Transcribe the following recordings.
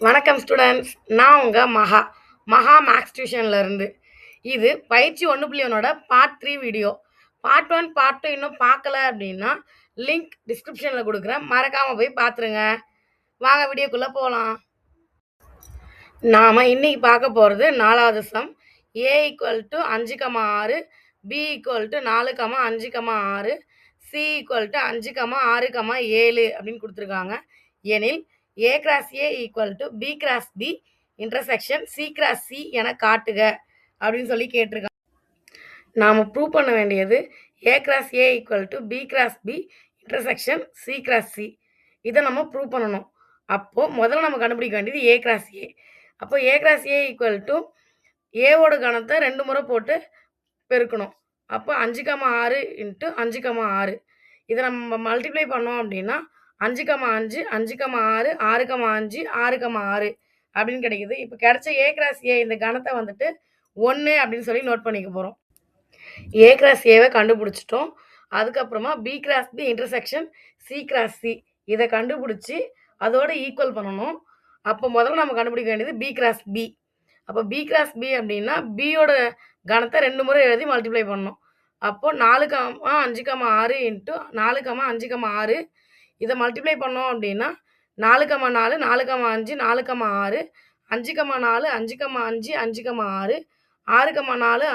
வணக்கம் ஸ்டூடெண்ட்ஸ், நான் உங்கள் மகா மேக்ஸ் டியூஷன்லேருந்து. இது பயிற்சி 1.1 பார்ட் 3 வீடியோ. பார்ட் 1 பார்ட் 2 இன்னும் பார்க்கல அப்படின்னா லிங்க் டிஸ்கிரிப்ஷனில் கொடுக்குறேன், மறக்காமல் போய் பார்த்துருங்க. வாங்க வீடியோக்குள்ளே போகலாம். நாம் இன்னைக்கு பார்க்க போகிறது 4வது சம். a = 5,6, b = 4,5,6, c = 5,6,7 அப்படின்னு கொடுத்துருக்காங்க. எனில் a cross a = b cross b intersection c cross c என காட்டுக அப்படின்னு சொல்லி கேட்டிருக்காங்க. நாம் ப்ரூவ் பண்ண வேண்டியது a cross a = b cross b intersection c cross c. இதை நம்ம ப்ரூவ் பண்ணணும். அப்போது முதல்ல நம்ம கண்டுபிடிக்க வேண்டியது a கிராஸ் a. அப்போ a கிராஸ் a = ஏவோட கணத்தை 2 முறை போட்டு பெருக்கணும். அப்போ 5,6 × 5,6. இதை நம்ம மல்டிப்ளை பண்ணோம் அப்படின்னா 5,5 5,6 6,5 6,6 அப்படின்னு கிடைக்குது. இப்போ கிடைச்ச ஏ கிராஸ் ஏ இந்த கணத்தை வந்துட்டு 1 அப்படின்னு சொல்லி நோட் பண்ணிக்க போகிறோம். ஏ கிராஸ் ஏவை கண்டுபிடிச்சிட்டோம். அதுக்கப்புறமா B cross B intersection C cross C இதை கண்டுபிடிச்சி அதோட ஈக்குவல் பண்ணணும். அப்போ முதல்ல நம்ம கண்டுபிடிக்க வேண்டியது பி கிராஸ் பி. அப்போ பி கிராஸ் பி அப்படின்னா பியோட கணத்தை 2 முறை எழுதி மல்டிப்ளை பண்ணணும். அப்போது 4,5,6 × 4,5,6 இதை மல்டிப்ளை பண்ணோம் அப்படின்னா 4,4 4,5 4,6 5,4 5,5 5,6 6,4 6,5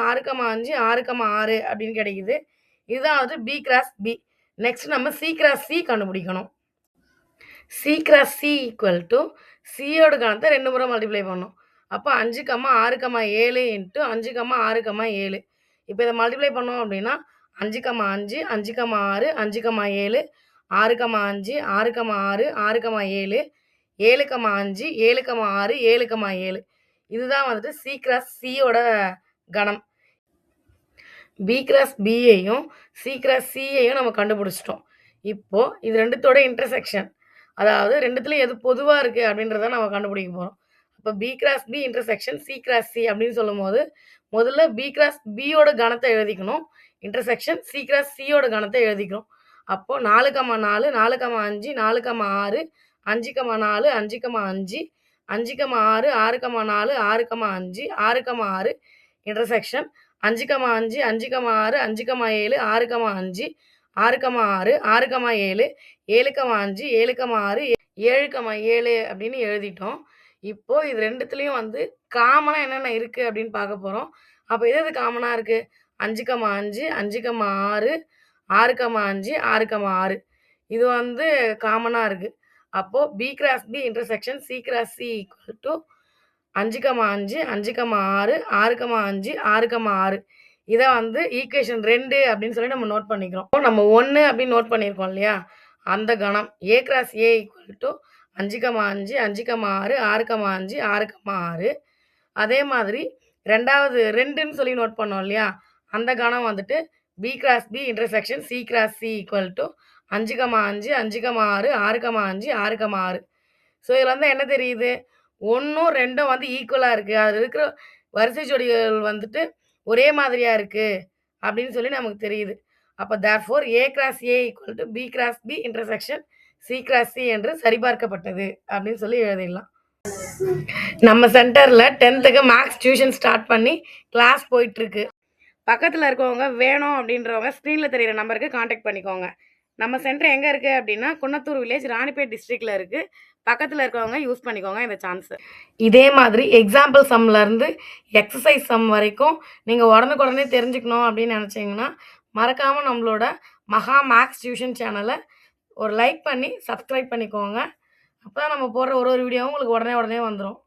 6,6 அப்படின்னு கிடைக்குது. இதுதான் வந்து பி கிராஸ் பி. நெக்ஸ்ட் நம்ம சி கிராஸ் சி கண்டுபிடிக்கணும். சி கிராஸ் சி = சியோட கணத்தை 2 முறை மல்டிப்ளை பண்ணணும். அப்போ 5,6,7 × 5,6,7. இப்போ இதை மல்டிப்ளை பண்ணோம் அப்படின்னா 5,5 5,6 5,7 6,5 6,6 6,7 7,5 7,6 7,7. இதுதான் வந்துட்டு சி கிராஸ் சியோட கணம். பி கிராஸ் பியையும் சி கிராஸ் சியையும் நம்ம கண்டுபிடிச்சிட்டோம். இப்போது இது ரெண்டுத்தோட இன்டர்செக்ஷன், அதாவது ரெண்டுத்துலையும் எது பொதுவாக இருக்குது அப்படின்றத நம்ம கண்டுபிடிக்க போகிறோம். இப்போ B cross B intersection C cross C அப்படின்னு சொல்லும் போது முதல்ல பி கிராஸ் பியோட கணத்தை எழுதிக்கணும், இன்டர்செக்ஷன் சி கிராஸ் சியோட கணத்தை எழுதிக்கணும். அப்போது 4,4 4,5 4,6 5,4 5,5 5,6 6,4 6,5 6,6 இன்டர்செக்ஷன் 5,5 5,6 5,7 6,5 6,6 6,7 7,5 7,6 7,7 அப்படின்னு எழுதிட்டோம். இப்போது இது ரெண்டுத்துலேயும் வந்து காமனாக என்னென்ன இருக்குது அப்படின்னு பார்க்க போகிறோம். அப்போ எது காமனாக இருக்குது? 5,5 5,6 6,5 6,6 இது வந்து காமனாக இருக்குது. அப்போது B cross B intersection C cross C = 5,5 5,6 6,5 6,6. இதை வந்து ஈக்குவேஷன் 2 அப்படின்னு சொல்லி நம்ம நோட் பண்ணிக்கிறோம். நம்ம 1 அப்படின்னு நோட் பண்ணியிருக்கோம் இல்லையா, அந்த கணம் ஏ கிராஸ் ஏ = 5,5 5,6 6,5 6,6. அதே மாதிரி ரெண்டாவது 2ன்னு சொல்லி நோட் பண்ணோம் இல்லையா, அந்த கணம் வந்துட்டு B cross B intersection C cross C = 5,5 5,6 6,5 6,6. So இதில் வந்து என்ன தெரியுது, 1ம் 2ம் வந்து ஈக்குவலாக இருக்குது, அதில் இருக்கிற வரிசை ஜோடிகள் வந்துட்டு ஒரே மாதிரியாக இருக்குது அப்படின்னு சொல்லி நமக்கு தெரியுது. அப்போ therefore A cross A = B cross B intersection C cross C என்று சரிபார்க்கப்பட்டது அப்படின்னு சொல்லி எழுதிடலாம். நம்ம சென்டரில் 10th மேக்ஸ் டியூஷன் ஸ்டார்ட் பண்ணி கிளாஸ் போயிட்டுருக்கு. பக்கத்தில் இருக்கவங்க வேணும் அப்படின்றவங்க ஸ்க்ரீனில் தெரிகிற நம்பருக்கு காண்டாக்ட் பண்ணிக்கோங்க. நம்ம சென்டர் எங்கே இருக்குது அப்படின்னா குன்னத்தூர் வில்லேஜ் ராணிப்பேட் டிஸ்ட்ரிக்டில் இருக்குது. பக்கத்தில் இருக்கவங்க யூஸ் பண்ணிக்கோங்க இந்த சான்ஸு. இதே மாதிரி எக்ஸாம்பிள் சம்லேருந்து எக்ஸசைஸ் சம் வரைக்கும் நீங்கள் உடனுக்குடனே தெரிஞ்சுக்கணும் அப்படின்னு நினச்சிங்கன்னா மறக்காமல் நம்மளோட மகா மேக்ஸ் டியூஷன் சேனலை ஒரு லைக் பண்ணி சப்ஸ்கிரைப் பண்ணிக்கோங்க. அப்போ தான் நம்ம போடுற ஒரு வீடியோவும் உங்களுக்கு உடனே வந்துடும்.